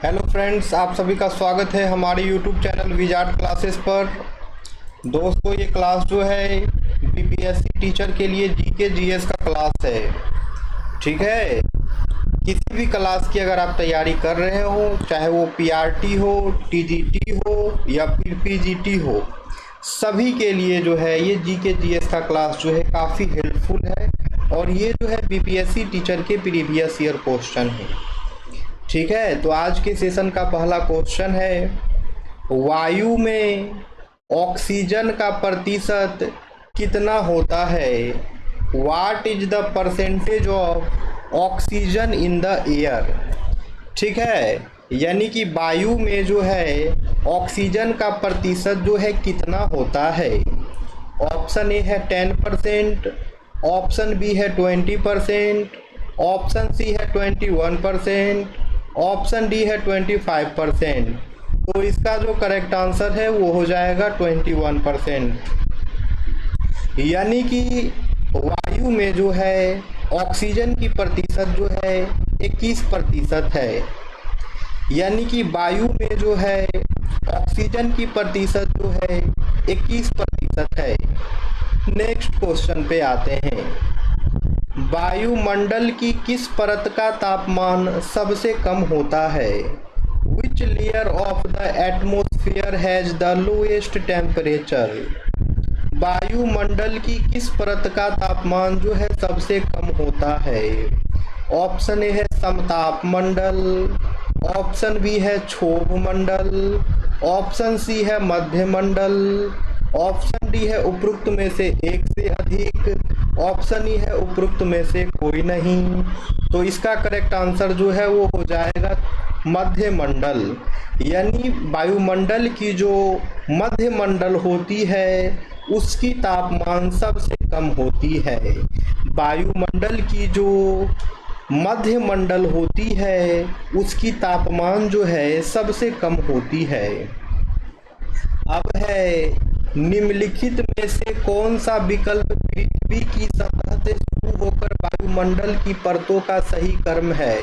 Hello friends, आप सभी का स्वागत है हमारे यूट्यूब चैनल विजार्ड क्लासेस पर। दोस्तों, ये क्लास जो है बीपीएससी टीचर के लिए जीके जीएस का क्लास है। ठीक है, किसी भी क्लास की अगर आप तैयारी कर रहे हो, चाहे वो पीआरटी हो, टीजीटी हो या फिर पीजीटी हो, सभी के लिए जो है ये जीके जीएस का क्लास जो है काफ़ी हेल्पफुल है। और ये जो है बीपीएससी टीचर के प्रीवियस ईयर क्वेश्चन है। ठीक है, तो आज के सेशन का पहला क्वेश्चन है, वायु में ऑक्सीजन का प्रतिशत कितना होता है? What is the percentage of oxygen in the air? ठीक है, यानी कि वायु में जो है ऑक्सीजन का प्रतिशत जो है कितना होता है? ऑप्शन ए है 10%, ऑप्शन बी है 20%, ऑप्शन सी है 21%, ऑप्शन डी है 25%। तो इसका जो करेक्ट आंसर है वो हो जाएगा 21%। यानी कि वायु में जो है ऑक्सीजन की प्रतिशत जो है 21% है। यानी कि वायु में जो है ऑक्सीजन की प्रतिशत जो है 21% है। नेक्स्ट क्वेश्चन पे आते हैं, वायुमंडल की किस परत का तापमान सबसे कम होता है? Which layer of the atmosphere has the lowest temperature? वायुमंडल की किस परत का तापमान जो है सबसे कम होता है? ऑप्शन ए है समतापमंडल, ऑप्शन बी है क्षोभमंडल, ऑप्शन सी है मध्यमंडल, ऑप्शन डी है उपरोक्त में से एक से अधिक, ऑप्शन ई है उपरोक्त में से कोई नहीं। तो इसका करेक्ट आंसर जो है वो हो जाएगा मध्यमंडल। यानी वायुमंडल की जो मध्यमंडल होती है उसकी तापमान सबसे कम होती है। वायुमंडल की जो मध्यमंडल होती है उसकी तापमान जो है सबसे कम होती है। अब है, निम्नलिखित में से कौन सा विकल्प पृथ्वी की सतह से शुरू होकर वायुमंडल की परतों का सही क्रम है?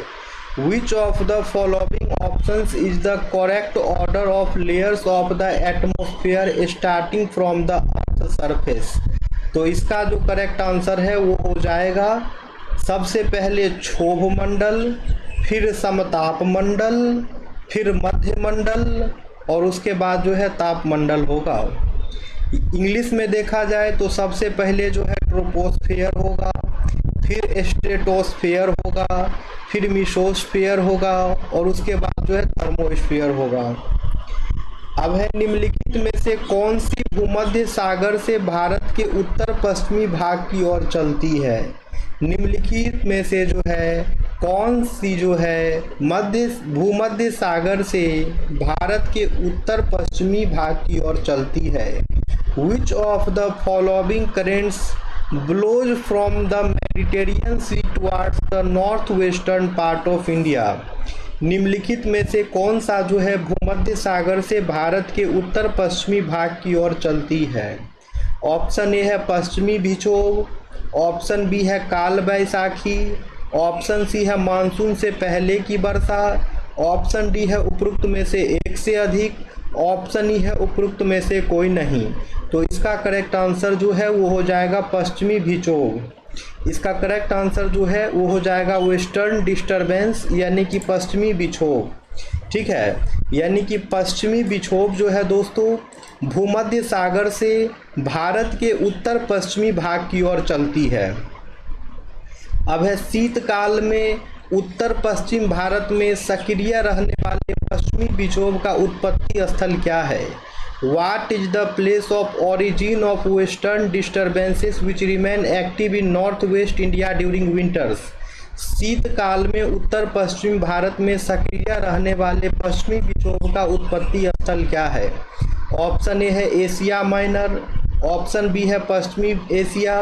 Which of the following options is the correct order of layers of the atmosphere starting from the earth surface? तो इसका जो करेक्ट आंसर है वो हो जाएगा सबसे पहले क्षोभमंडल, फिर समतापमंडल, फिर मध्यमंडल और उसके बाद जो है तापमंडल होगा। इंग्लिश में देखा जाए तो सबसे पहले जो है ट्रोपोस्फेयर होगा, फिर स्ट्रेटोस्फेयर होगा, फिर मिसोस्फेयर होगा और उसके बाद जो है थर्मोस्फेयर होगा। अब है, निम्नलिखित में से कौन सी भूमध्य सागर से भारत के उत्तर पश्चिमी भाग की ओर चलती है? निम्नलिखित में से जो है कौन सी जो है भूमध्य सागर से भारत के उत्तर पश्चिमी भाग की ओर चलती है? Which of the following currents blows from the Mediterranean Sea towards the northwestern part of India? निम्नलिखित में से कौन सा जो है भूमध्य सागर से भारत के उत्तर पश्चिमी भाग की ओर चलती है? ऑप्शन ए है पश्चिमी विक्षोभ, ऑप्शन बी है काल बैसाखी, ऑप्शन सी है मानसून से पहले की वर्षा, ऑप्शन डी है उपरोक्त में से एक से अधिक, ऑप्शन ई है उपरोक्त में से कोई नहीं। तो इसका करेक्ट आंसर जो है वो हो जाएगा पश्चिमी विक्षोभ। इसका करेक्ट आंसर जो है वो हो जाएगा वेस्टर्न डिस्टरबेंस, यानी कि पश्चिमी विक्षोभ। ठीक है, यानी कि पश्चिमी विक्षोभ जो है दोस्तों भूमध्य सागर से भारत के उत्तर पश्चिमी भाग की ओर चलती है। अब है, शीतकाल में उत्तर पश्चिम भारत में सक्रिय रहने वाले पश्चिमी विक्षोभ का उत्पत्ति स्थल क्या है? What is the place of origin of western disturbances which remain active in northwest India during winters? शीतकाल में उत्तर पश्चिम भारत में सक्रिय रहने वाले पश्चिमी विक्षोभ का उत्पत्ति स्थल क्या है? ऑप्शन ए है एशिया माइनर, ऑप्शन बी है पश्चिमी एशिया,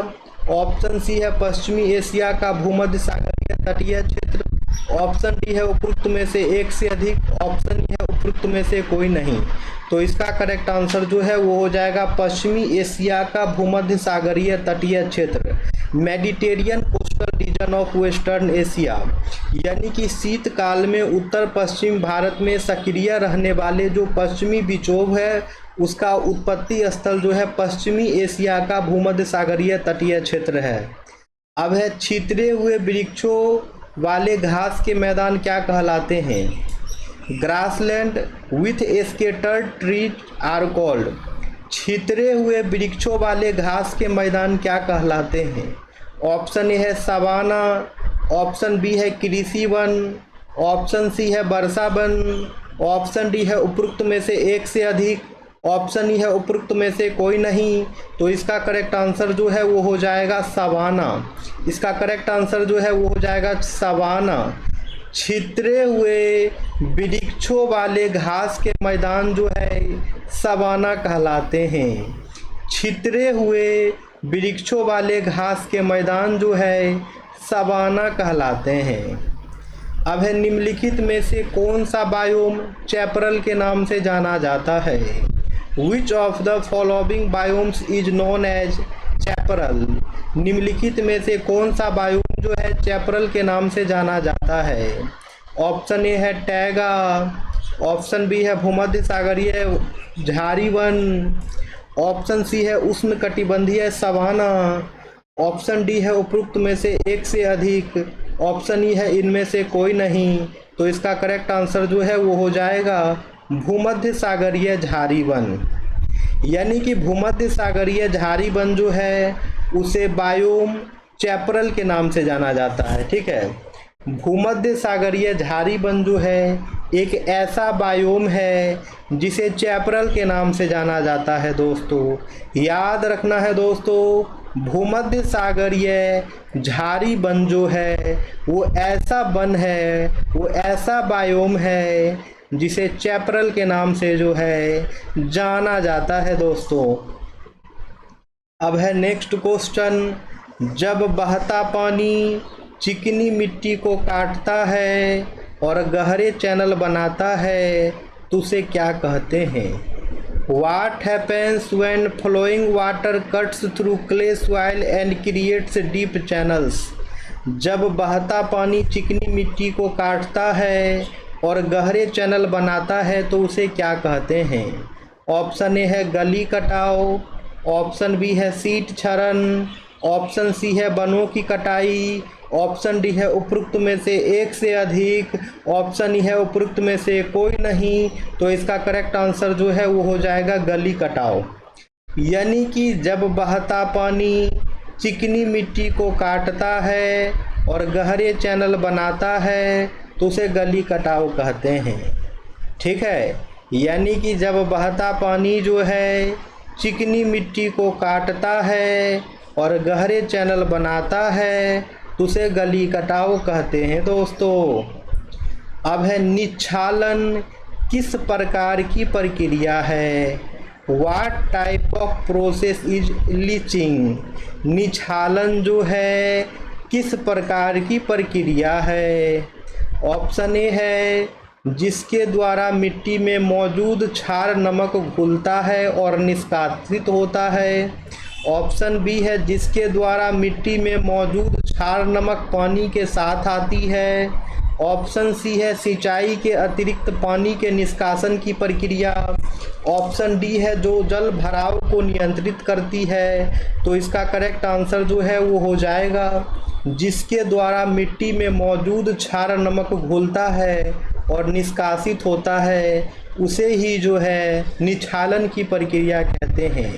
ऑप्शन सी है पश्चिमी एशिया का भूमध्य सागरीय तटीय क्षेत्र, ऑप्शन डी है उपरोक्त में से एक से अधिक, ऑप्शन ई है उपरोक्त में से कोई नहीं। तो इसका करेक्ट आंसर जो है वो हो जाएगा पश्चिमी एशिया का भूमध्य सागरीय तटीय क्षेत्र, Mediterranean coastal region region of western Asia, यानी कि शीतकाल में उत्तर पश्चिम भारत में सक्रिय रहने वाले जो पश्चिमी विक्षोभ है उसका उत्पत्ति स्थल जो है पश्चिमी एशिया का भूमध्य सागरीय तटीय क्षेत्र है। अब है छितरे हुए वृक्षों वाले घास के मैदान क्या कहलाते हैं? Grassland with scattered trees are called. छितरे हुए वृक्षों वाले घास के मैदान क्या कहलाते हैं? ऑप्शन ए है सवाना, ऑप्शन बी है कृषि वन, ऑप्शन सी है वर्षा वन, ऑप्शन डी है उपरोक्त में से एक से अधिक, ऑप्शन ई है उपरोक्त में से कोई नहीं। तो इसका करेक्ट आंसर जो है वो हो जाएगा सवाना। इसका करेक्ट आंसर जो है वो हो जाएगा सवाना। छितरे हुए वृक्षों वाले घास के मैदान जो है सवाना कहलाते हैं। छितरे हुए वृक्षों वाले घास के मैदान जो है सवाना कहलाते हैं। अब है निम्नलिखित में से कौन सा बायोम चैपरल के नाम से जाना जाता है? Which of the following biomes is known as chaparral? निम्नलिखित में से कौन सा बायोम जो है चैपरल के नाम से जाना जाता है? ऑप्शन ए है टैगा, ऑप्शन बी है भूमध्य सागरीय झाड़ी वन, ऑप्शन सी है उष्ण कटिबंधीय सवाना, ऑप्शन डी है उपरोक्त में से एक से अधिक, ऑप्शन ई है इनमें से कोई नहीं। तो इसका करेक्ट आंसर जो है वो हो जाएगा भूमध्य सागरीय झाड़ी वन। यानी कि भूमध्य सागरीय झाड़ी वन जो है उसे बायोम चैपरल के नाम से जाना जाता है। ठीक है, भूमध्य सागरीय झाड़ी वन जो है एक ऐसा बायोम है जिसे चैपरल के नाम से जाना जाता है। दोस्तों याद रखना है दोस्तों, भूमध्य सागरीय झाड़ी वन जो है वो ऐसा वन है, वो ऐसा बायोम है जिसे चैपरल के नाम से जो है जाना जाता है। दोस्तों अब है नेक्स्ट क्वेश्चन, जब बहता पानी चिकनी मिट्टी को काटता है और गहरे चैनल बनाता है तो उसे क्या कहते हैं? What happens when flowing water cuts through clay soil and creates deep channels? जब बहता पानी चिकनी मिट्टी को काटता है और गहरे चैनल बनाता है तो उसे क्या कहते हैं? ऑप्शन ए है गली कटाव, ऑप्शन बी है सीट क्षरण, ऑप्शन सी है वनों की कटाई, ऑप्शन डी है उपरोक्त में से एक से अधिक, ऑप्शन ई है उपरोक्त में से कोई नहीं। तो इसका करेक्ट आंसर जो है वो हो जाएगा गली कटाव। यानी कि जब बहता पानी चिकनी मिट्टी को काटता है और गहरे चैनल बनाता है तो उसे गली कटाव कहते हैं। ठीक है, यानी कि जब बहता पानी जो है चिकनी मिट्टी को काटता है और गहरे चैनल बनाता है तो उसे गली कटाव कहते हैं। दोस्तों अब है निच्छालन किस प्रकार की प्रक्रिया है? What type of process is leaching? निच्छालन जो है किस प्रकार की प्रक्रिया है? ऑप्शन ए है जिसके द्वारा मिट्टी में मौजूद क्षार नमक घुलता है और निष्कासित होता है, ऑप्शन बी है जिसके द्वारा मिट्टी में मौजूद क्षार नमक पानी के साथ आती है, ऑप्शन सी है सिंचाई के अतिरिक्त पानी के निष्कासन की प्रक्रिया, ऑप्शन डी है जो जल भराव को नियंत्रित करती है। तो इसका करेक्ट आंसर जो है वो हो जाएगा जिसके द्वारा मिट्टी में मौजूद क्षार नमक घुलता है और निष्कासित होता है उसे ही जो है निच्छालन की प्रक्रिया कहते हैं।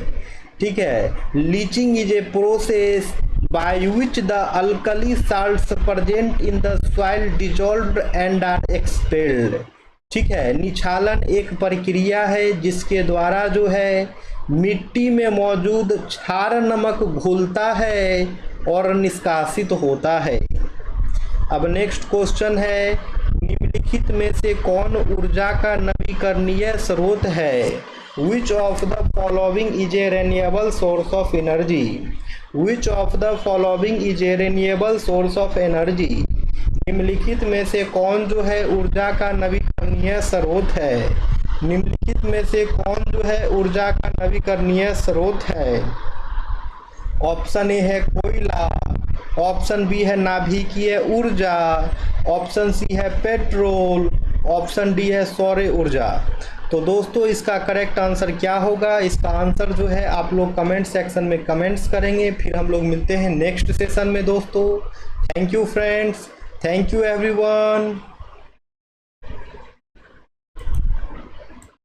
ठीक है, leaching is a process by which the alkali salts present in the soil dissolved and are expelled। ठीक है, निच्छालन एक प्रक्रिया है जिसके द्वारा जो है मिट्टी में मौजूद क्षार नमक घुलता है और निष्कासित होता है। अब नेक्स्ट क्वेश्चन है, निम्नलिखित में से कौन ऊर्जा का नवीकरणीय स्रोत है? Which of the following is a renewable source of energy? Which of the following is a renewable source of energy? निम्नलिखित में से कौन जो है ऊर्जा का नवीकरणीय स्रोत है? निम्नलिखित में से कौन जो है ऊर्जा का नवीकरणीय स्रोत है? ऑप्शन ए है कोयला, ऑप्शन बी है नाभिकीय ऊर्जा, ऑप्शन सी है पेट्रोल, ऑप्शन डी है सौर ऊर्जा। तो दोस्तों इसका करेक्ट आंसर क्या होगा? इसका आंसर जो है आप लोग कमेंट सेक्शन में कमेंट्स करेंगे। फिर हम लोग मिलते हैं नेक्स्ट सेशन में दोस्तों। Thank you friends, thank you everyone.